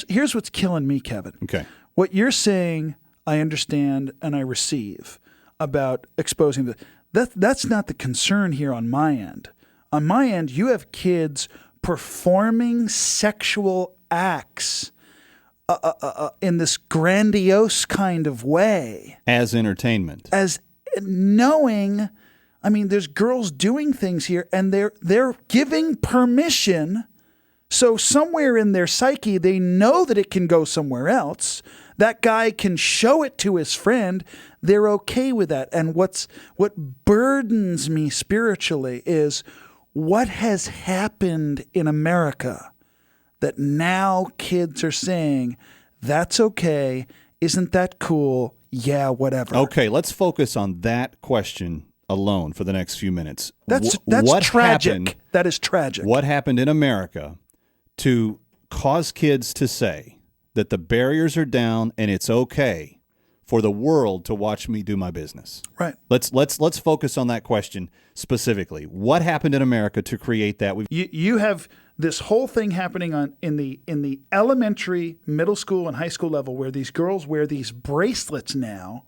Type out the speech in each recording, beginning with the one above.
Here's what's killing me, Kevin. Okay. What you're saying, I understand and I receive about exposing that's not the concern here on my end. On my end, you have kids performing sexual acts in this grandiose kind of way. As entertainment. As knowing, I mean, there's girls doing things here and they're giving permission. So somewhere in their psyche, they know that it can go somewhere else. That guy can show it to his friend. They're okay with that. And what burdens me spiritually is what has happened in America that now kids are saying, that's okay. Isn't that cool? Yeah, whatever. Okay, let's focus on that question alone for the next few minutes. That's what tragic. Happened, that is tragic. What happened in America to cause kids to say that the barriers are down and it's okay for the world to watch me do my business? Right. Let's focus on that question specifically. What happened in America to create that? You have this whole thing happening in the elementary, middle school, and high school level where these girls wear these bracelets now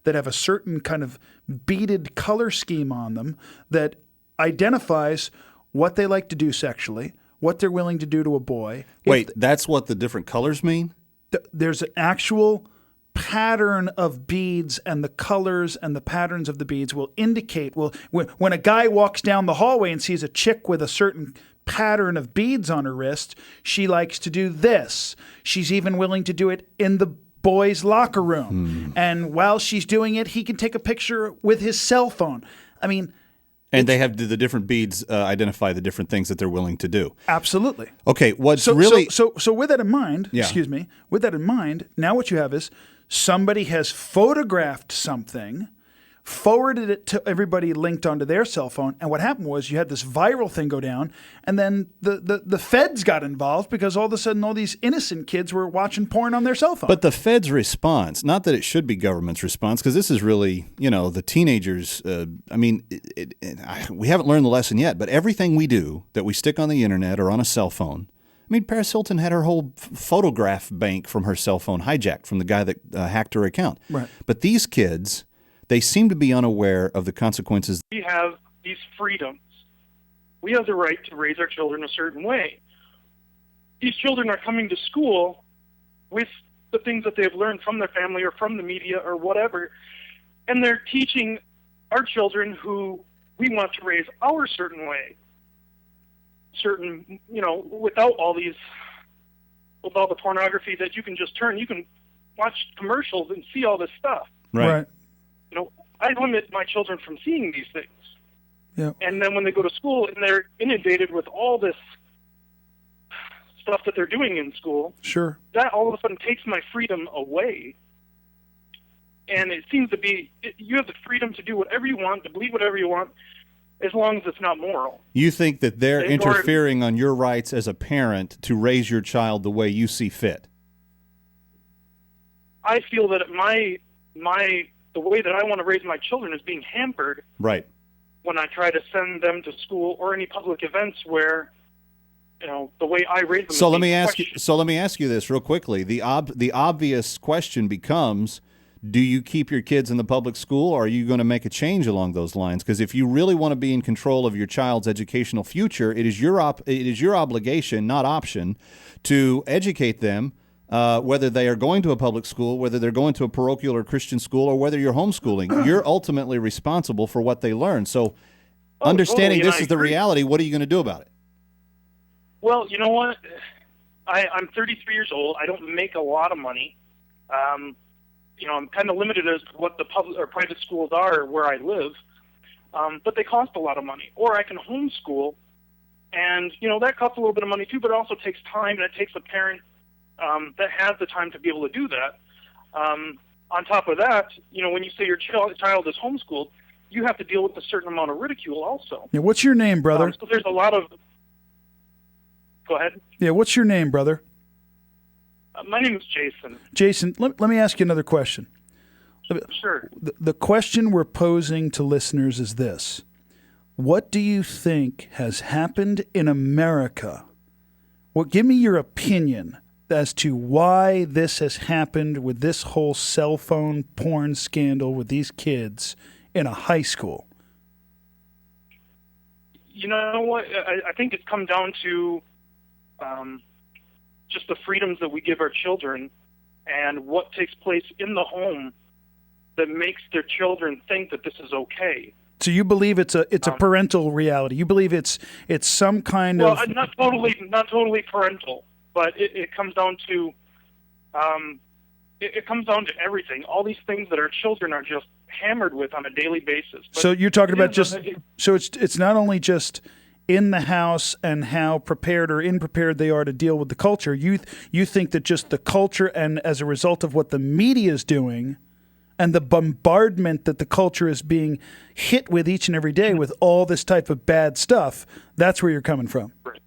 that have a certain kind of beaded color scheme on them that identifies what they like to do sexually, what they're willing to do to a boy. Wait, that's what the different colors mean? There's an actual pattern of beads, and the colors and the patterns of the beads will indicate, when a guy walks down the hallway and sees a chick with a certain pattern of beads on her wrist, she likes to do this. She's even willing to do it in the boys' locker room. And while she's doing it, he can take a picture with his cell phone. I mean... And they have the different beads identify the different things that they're willing to do. Absolutely. Okay, So with that in mind, with that in mind, now what you have is somebody has photographed something, forwarded it to everybody linked onto their cell phone, and what happened was you had this viral thing go down, and then the feds got involved because all of a sudden all these innocent kids were watching porn on their cell phone. But the feds' response, not that it should be government's response, because this is really, the teenagers, we haven't learned the lesson yet, but everything we do that we stick on the internet or on a cell phone, Paris Hilton had her whole photograph bank from her cell phone hijacked from the guy that hacked her account. Right. But these kids... they seem to be unaware of the consequences. We have these freedoms. We have the right to raise our children a certain way. These children are coming to school with the things that they've learned from their family or from the media or whatever, and they're teaching our children who we want to raise our certain way. Without all the pornography that you can just turn, you can watch commercials and see all this stuff. Right. I limit my children from seeing these things. Yeah. And then when they go to school and they're inundated with all this stuff that they're doing in school, sure, that all of a sudden takes my freedom away. And it seems to be, you have the freedom to do whatever you want, to believe whatever you want, as long as it's not moral. You think that they're interfering on your rights as a parent to raise your child the way you see fit? I feel that the way that I want to raise my children is being hampered. Right. When I try to send them to school or any public events where, the way I raise them. So let me ask you this real quickly. The obvious question becomes, do you keep your kids in the public school, or are you going to make a change along those lines? Because if you really want to be in control of your child's educational future, it is your obligation, not option, to educate them. Whether they are going to a public school, whether they're going to a parochial or Christian school, or whether you're homeschooling, you're ultimately responsible for what they learn. So understanding totally, this is the reality, what are you going to do about it? Well, you know what? I'm 33 years old. I don't make a lot of money. I'm kind of limited as to what the public or private schools are where I live, but they cost a lot of money. Or I can homeschool, and, that costs a little bit of money too, but it also takes time, and it takes a parent that has the time to be able to do that. On top of that, when you say your child is homeschooled, you have to deal with a certain amount of ridicule also. Yeah, what's your name, brother? So there's a lot of... Go ahead. Yeah, what's your name, brother? My name is Jason. Jason, let me ask you another question. Sure. The question we're posing to listeners is this. What do you think has happened in America? Well, give me your opinion as to why this has happened with this whole cell phone porn scandal with these kids in a high school? You know what? I think it's come down to just the freedoms that we give our children and what takes place in the home that makes their children think that this is okay. So you believe it's a parental reality? You believe it's some kind of not totally parental, but it comes down to it comes down to everything. All these things that our children are just hammered with on a daily basis. But so you're talking about it's not only just in the house and how prepared or unprepared they are to deal with the culture. You think that just the culture, and as a result of what the media is doing and the bombardment that the culture is being hit with each and every day with all this type of bad stuff, that's where you're coming from. Right.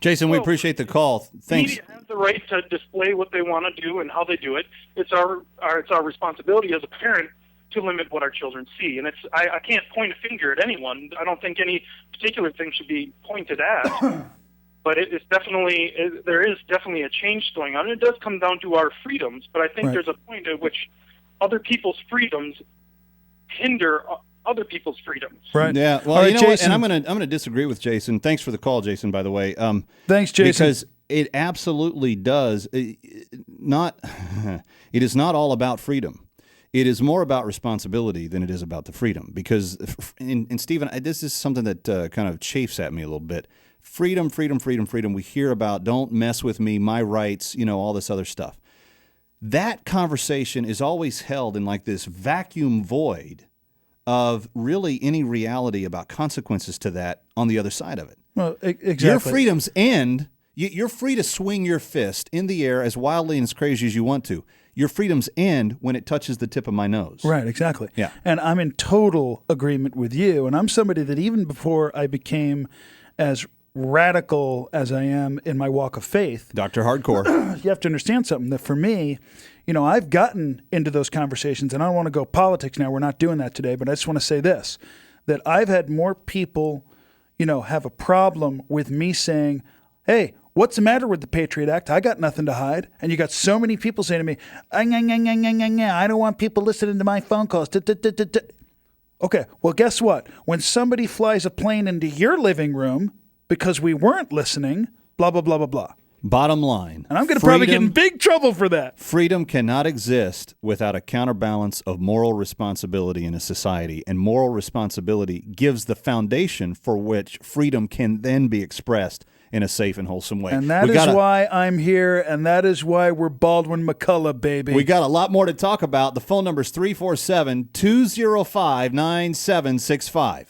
Jason, we appreciate the call. Thanks. Media has the right to display what they want to do and how they do it. It's our responsibility as a parent to limit what our children see. And I can't point a finger at anyone. I don't think any particular thing should be pointed at. But there is definitely a change going on. It does come down to our freedoms, but I think there's a point at which other people's freedoms hinder other people's freedoms. Right. Yeah. Well, you know what? And I'm gonna disagree with Jason. Thanks for the call, Jason, by the way. Thanks, Jason. Because it absolutely does it is not all about freedom. It is more about responsibility than it is about the freedom. Because, and Stephen, this is something that kind of chafes at me a little bit. Freedom. We hear about don't mess with me, my rights, all this other stuff. That conversation is always held in like this vacuum void of really any reality about consequences to that on the other side of it. Well, exactly. Your freedoms end. You're free to swing your fist in the air as wildly and as crazy as you want to. Your freedoms end when it touches the tip of my nose. Right, exactly. Yeah. And I'm in total agreement with you. And I'm somebody that even before I became as radical as I am in my walk of faith, Dr. Hardcore, you have to understand something, that for me, I've gotten into those conversations, and I don't want to go politics now. We're not doing that today, but I just want to say this, that I've had more people, have a problem with me saying, hey, what's the matter with the Patriot Act? I got nothing to hide. And you got so many people saying to me, I don't want people listening to my phone calls. Okay, well, guess what? When somebody flies a plane into your living room because we weren't listening, blah, blah, blah, blah, blah. Bottom line. And I'm going to probably get in big trouble for that. Freedom cannot exist without a counterbalance of moral responsibility in a society. And moral responsibility gives the foundation for which freedom can then be expressed in a safe and wholesome way. And that is why I'm here, and that is why we're Baldwin McCullough, baby. We got a lot more to talk about. The phone number is 347-205-9765.